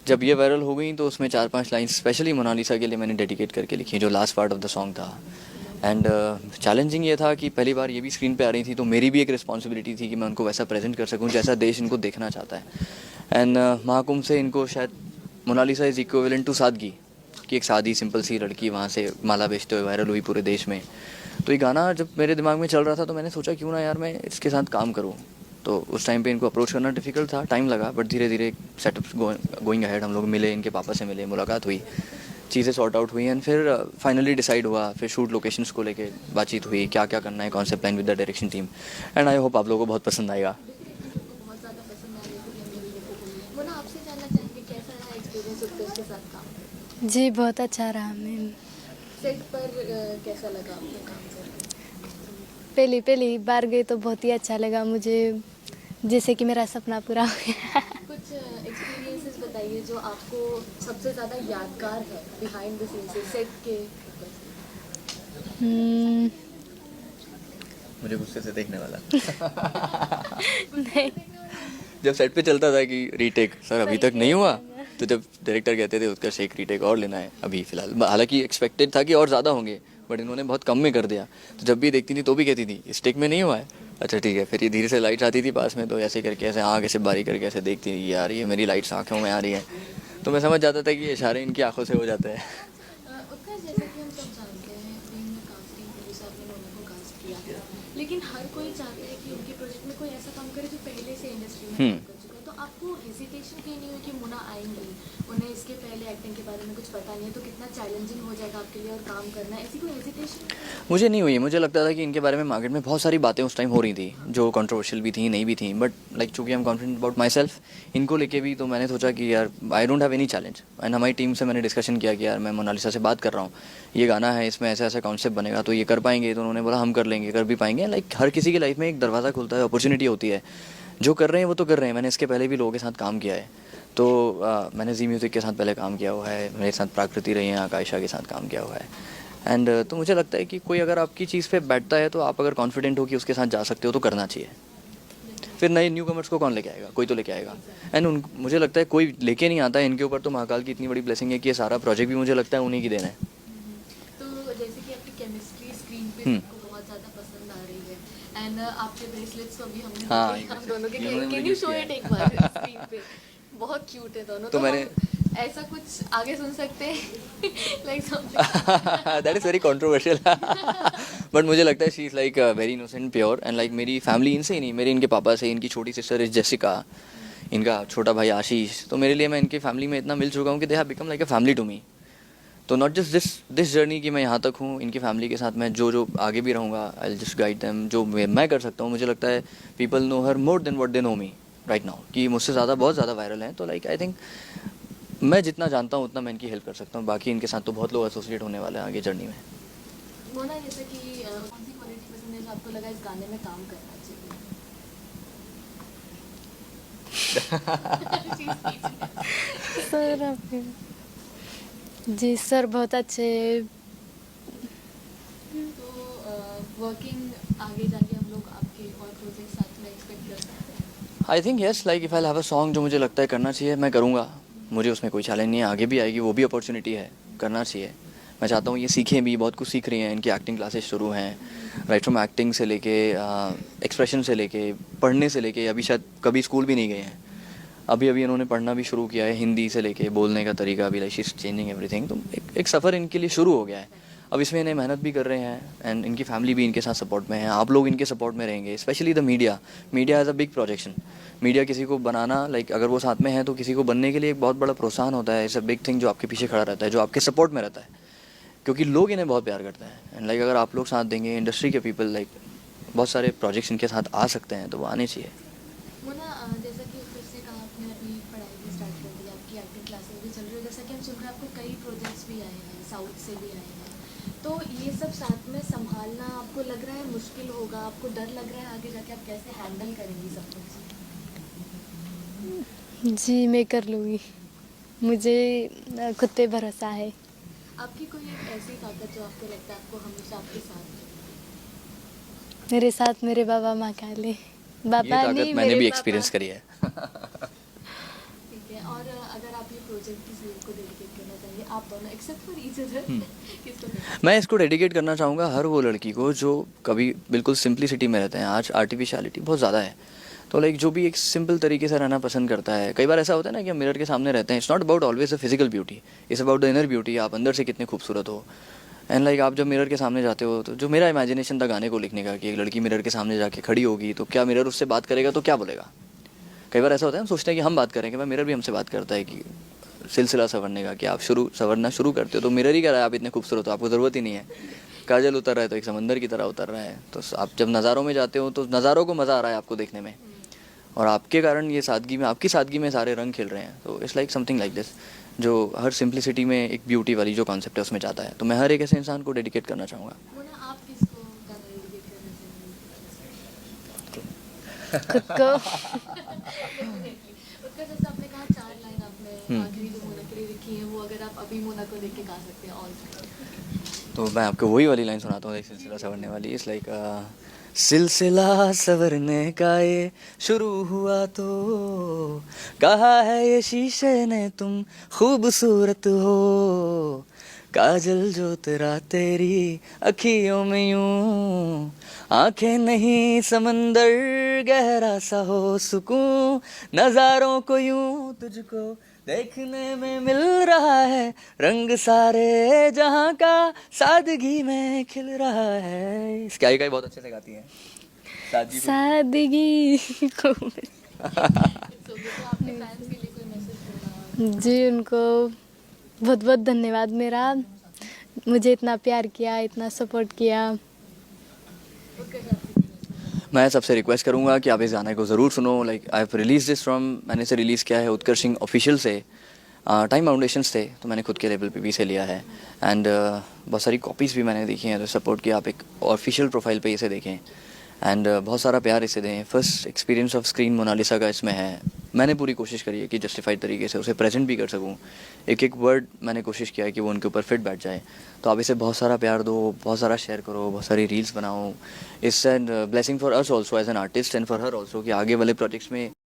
जब ये वायरल हो गई तो उसमें 4-5 लाइन्स स्पेशली मोनालिसा के लिए मैंने डेडिकेट करके लिखी, जो last part of the song था। एंड चैलेंजिंग ये था कि पहली बार ये भी स्क्रीन पे आ रही थी, तो मेरी भी एक रिस्पॉन्सिबिलिटी थी कि मैं उनको वैसा प्रेजेंट कर सकूं जैसा देश इनको देखना चाहता है। एंड महाकुंभ से इनको शायद मोनालिसा इज़ इक्विवेलेंट टू सादगी, कि एक सादी सिंपल सी लड़की वहाँ से माला बेचते हुए वायरल हुई पूरे देश में। तो ये गाना जब मेरे दिमाग में चल रहा था तो मैंने सोचा क्यों ना यार मैं इसके साथ काम करूँ। तो उस टाइम पे इनको अप्रोच करना डिफ़िकल्ट था, टाइम लगा, बट धीरे धीरे सेटअप गोइंग अहेड। हम लोग मिले, इनके पापा से मिले, मुलाकात हुई, चीज़ें सॉर्ट आउट हुई, एंड फिर फाइनली डिसाइड हुआ। फिर शूट लोकेशंस को लेके बातचीत हुई, क्या क्या करना है, concept line with the direction team. And I hope आप लोगों को बहुत पसंद आएगा। डेफिनेटली लोगों को बहुत ज़्यादा पसंद आ रही थी ये मूवी। वो ना आपसे जानना चाहेंगे कैसा रहा एक्सपीरियंस उत्कर्ष के साथ काम करके? जी बहुत अच्छा रहा मैम। सेट पर कैसा लगा आपको काम करके? पहली पहली बार गई तो बहुत ही अच्छा लगा मुझे, जैसे कि मेरा सपना पूरा हो गया। कुछ एक्सपीरियंसेस बताइए जो आपको सबसे ज़्यादा यादगार है बिहाइंड द सीन से, सेट के ऊपर से। हम्म, मुझे गुस्से से देखने वाला नहीं, जब सेट पे चलता था कि रीटेक सर अभी सही तक नहीं कह हुआ, रहे हैं। तो जब डायरेक्टर कहते थे उसका शेक रीटेक और लेना है अभी फ़िलहाल, हालांकि एक्सपेक्टेड था कि और ज़्यादा होंगे, बट इन्होंने बहुत कम में कर दिया। तो जब भी देखती थी तो भी कहती थी इस टेक में नहीं हुआ है, अच्छा ठीक है। फिर ये धीरे से लाइट्स आती थी पास में, तो ऐसे करके ऐसे आँख ऐसे बारी करके ऐसे देखती थी यार ये मेरी लाइट्स आँखों में आ रही है, तो मैं समझ जाता था कि ये इशारे इनकी आंखों से हो जाते हैं। उत्कर्ष, जैसा कि हम सब जानते हैं फिल्म में कास्टिंग प्रोड्यूसर आपने नोना को कास्ट किया था, लेकिन हर कोई चाहता है कि उनके प्रोजेक्ट में कोई ऐसा काम करे जो पहले से इंडस्ट्री में काम कर चुका है। तो आपको हेजिटेशन क्यों नहीं हुई कि मुना आएंगी, उन्हें इसके पहले एक्टिंग के बारे में कुछ पता नहीं है, तो कितना चैलेंजिंग हो जाएगा आपके लिए और काम करना, ऐसी कोई हेजिटेशन? मुझे नहीं हुई, मुझे लगता था कि इनके बारे में मार्केट में बहुत सारी बातें उस टाइम हो रही थी जो कंट्रोवर्शियल भी थी, नहीं भी थी, बट लाइक चूँकि I am confident about my self, इनको लेके भी, तो मैंने सोचा कि यार I don't have any challenge. And हमारी टीम से मैंने डिस्कशन किया कि यार मैं मोनालिसा से बात कर रहा हूँ, ये गाना है, इसमें ऐसा ऐसा कॉन्सेप्ट बनेगा, तो ये कर पाएंगे? तो उन्होंने बोला हम कर लेंगे, कर भी पाएंगे। लाइक हर किसी की लाइफ में एक दरवाज़ा खुलता है, अपॉर्चुनिटी होती है, जो कर रहे हैं वो तो कर रहे हैं। मैंने इसके पहले भी लोगों के साथ काम किया है, तो मैंने जी म्यूज़िक के साथ पहले काम किया हुआ है, मेरे साथ प्राकृति रही हैं, आकाशा के साथ काम किया हुआ है। एंड तो मुझे लगता है कि कोई अगर आपकी चीज़ पे बैठता है तो आप अगर कॉन्फिडेंट हो कि उसके साथ जा सकते हो तो करना चाहिए। फिर नए न्यू कमर्स को कौन लेके आएगा? कोई तो लेके आएगा। एंड मुझे लगता है कोई लेके नहीं आता है इनके ऊपर, तो महाकाल की इतनी बड़ी ब्लेसिंग है कि ये सारा प्रोजेक्ट भी मुझे लगता है उन्हीं की देन है। तो जैसे कि आपकी केमिस्ट्री स्क्रीन पे हम्म। सबको बहुत ज़्यादा पसंद आ रही है, एंड आपके ब्रेसलेट्स तो अभी हमने हाँ, देखे, हम दोनों के, इन्होंने मुझे कैन यू gift शो किया इट है। एक बार स्क्रीन पे? बहुत क्यूट है दोनों। तो तो मैंने हम ऐसा कुछ आगे सुन सकते हैं like something? That is very controversial but मुझे लगता है she is like very innocent pure, and like मेरी फैमिली इनसे ही नहीं, मेरे इनके पापा से, इनकी छोटी सिस्टर इज जेसिका, इनका छोटा भाई आशीष, तो मेरे लिए मैं इनकी फैमिली में इतना मिल चुका हूँ कि they have become like a family to me. तो नॉट जस्ट दिस जर्नी कि मैं यहाँ तक हूँ, इनकी फैमिली के साथ मैं जो जो आगे भी रहूँगा, I will just guide them, जो मैं कर सकता हूँ। मुझे लगता है people know her more than what they know me right now, कि मुझसे ज़्यादा बहुत ज़्यादा वायरल हैं। तो लाइक आई थिंक मैं जितना जानता हूँ उतना मैं इनकी हेल्प कर सकता हूँ, बाकी इनके साथ तो बहुत लोग एसोसिएट होने वाले हैं आगे जर्नी में। मोना, जैसे कि कौन सी क्वालिटी पसंद है जो आपको लगा इस गाने में काम करना चाहिए? सर आपके जी सर बहुत अच्छे। तो वर्किंग आगे जाके हम लोग आपके और प्रोजेक्ट साथ में एक्सपेक्ट कर सकते हैं? I think yes, like if I have a song जो मुझे लगता है करना चाहिए, मैं करूँगा। मुझे उसमें कोई चैलेंज नहीं है, आगे भी आएगी, वो भी अपॉर्चुनिटी है, करना चाहिए। मैं चाहता हूँ ये सीखें भी, बहुत कुछ सीख रही हैं, इनकी एक्टिंग क्लासेस शुरू हैं, राइट फ्रॉम एक्टिंग से लेके एक्सप्रेशन से लेके पढ़ने से लेके, अभी शायद कभी स्कूल भी नहीं गए हैं, अभी अभी इन्होंने पढ़ना भी शुरू किया है, हिंदी से लेके बोलने का तरीका भी, like she is changing everything. तो एक सफ़र इनके लिए शुरू हो गया है, अब इसमें इन्हें मेहनत भी कर रहे हैं, एंड इनकी फैमिली भी इनके साथ सपोर्ट में है, आप लोग इनके सपोर्ट में रहेंगे, specially the media. Media has a big projection. Media किसी को बनाना, लाइक अगर वो साथ में है तो किसी को बनने के लिए एक बहुत बड़ा प्रोत्साहन होता है, इट्स अ बिग थिंग, जो आपके पीछे खड़ा रहता है, जो आपके सपोर्ट में रहता है, क्योंकि लोग इन्हें बहुत प्यार करते हैं। एंड लाइक अगर आप लोग साथ देंगे, इंडस्ट्री के पीपल, लाइक बहुत सारे प्रोजेक्ट्स इनके साथ आ सकते हैं, तो वो आने चाहिए। मोना, जैसा कि फिर से कहा, आपने अभी पढ़ाई भी स्टार्ट कर दी, आपकी एक्टिंग क्लासेस भी चल रही है, जैसा कि हम सुन रहे हैं आपको कई प्रोजेक्ट्स भी आए हैं, साउथ से भी आए हैं, तो ये सब साथ में संभालना आपको लग रहा है मुश्किल होगा? आपको डर लग रहा है आगे जाके आप कैसे हैंडल करेंगी सब कुछ? जी मैं कर लूँगी, मुझे खुद पे भरोसा है। आपकी कोई एक ऐसी ताकत जो आपको लगता है आपको हमेशा आपके साथ है? मेरे साथ मेरे बाबा माँ काले, ये बाबा ताकत नहीं मैंने मेरे भी पापा। एक्सपीरियंस करी है। ठीक है, और अगर आप ये प्रोजेक्ट किसको डेडिकेट करना चाहिए आप दोनों एक्सेप्ट फॉर ईच अदर किसको dedicate? मैं इसको डेडिकेट करना चाहूँगा हर वो लड़की को जो कभी बिल्कुल सिंप्लिसिटी में रहते हैं। आज आर्टिफिशियलिटी बहुत ज़्यादा है, तो लाइक जो भी एक सिंपल तरीके से रहना पसंद करता है। कई बार ऐसा होता है ना कि हम मिरर के सामने रहते हैं, it's not about always the physical beauty, it's about the inner beauty. आप अंदर से कितने खूबसूरत हो। एंड लाइक आप जब मिरर के सामने जाते हो, तो जो मेरा इमेजिनेशन था गाने को लिखने का कि एक लड़की मिरर के सामने जाके खड़ी होगी तो क्या मिरर उससे बात करेगा तो क्या बोलेगा। कई बार ऐसा होता है हम सोचते हैं कि हम बात करेंगे, भाई मिरर भी हमसे बात करता है कि सिलसिला संवरने का, कि आप संवरना शुरू करते हो तो मिरर ही कह रहा है आप इतने खूबसूरत हो, आपको ज़रूरत ही नहीं है। काजल उतर रहा है तो एक समंदर की तरह उतर रहा है। तो आप जब नज़ारों में जाते हो तो नज़ारों को मज़ा आ रहा है आपको देखने में, और आपके कारण ये सादगी में, आपकी सादगी में सारे रंग खिल रहे हैं। तो it's like something like this, जो हर सिंप्लिसिटी में एक ब्यूटी वाली जो कॉन्सेप्ट है उसमें जाता है। तो मैं हर एक ऐसे इंसान को डेडिकेट करना चाहूँगा। मोना आप किसको गाना डेडिकेट करना चाहेंगे? खुद को। Definitely. उसका जैसे आपने कहा 4 लाइन आपने आखिरी जो मोना के लिए लिखी है वो अगर आप अभी मोना को देख के गा सकते हैं ऑल तो मैं आपको वही वाली लाइन सुनाता हूँ, एक सिलसिला संवरने वाली। इट्स लाइक सिलसिला संवरने का ये शुरू हुआ तो कहा है ये शीशे ने तुम खूबसूरत हो, काजल जो तेरा तेरी अखियों में यूं, आंखें नहीं समंदर गहरा सा हो सुकून, नज़ारों को यूं तुझको देखने में मिल रहा है, रंग सारे जहां का सादगी में खिल रहा है। इसकी आई बहुत अच्छे से गाती है सादगी को। सादगी को। सो तो आपके फैंस के लिए कोई मैसेज होगा? जी, उनको बहुत बहुत धन्यवाद मेरा, मुझे इतना प्यार किया, इतना सपोर्ट किया। मैं सबसे रिक्वेस्ट करूंगा कि आप इस गाने को ज़रूर सुनो। Like I have release this from, मैंने इसे रिलीज़ किया है उत्कर्ष सिंह ऑफिशियल से, टाइम फाउंडेशंस से, तो मैंने खुद के लेवल पे भी इसे लिया है। एंड बहुत सारी कॉपीज़ भी मैंने देखी हैं, तो सपोर्ट किया आप एक ऑफिशियल प्रोफाइल पे इसे देखें। एंड बहुत सारा प्यार इसे दें। First experience of screen Monalisa का इसमें है। मैंने पूरी कोशिश करी है कि जस्टिफाइड तरीके से उसे प्रेजेंट भी कर सकूं, एक एक वर्ड मैंने कोशिश किया है कि वो उनके ऊपर फिट बैठ जाए। तो आप इसे बहुत सारा प्यार दो, बहुत सारा शेयर करो, बहुत सारी रील्स बनाओ। It's and blessing for us also as an artist and for her also कि आगे वाले प्रोजेक्ट्स में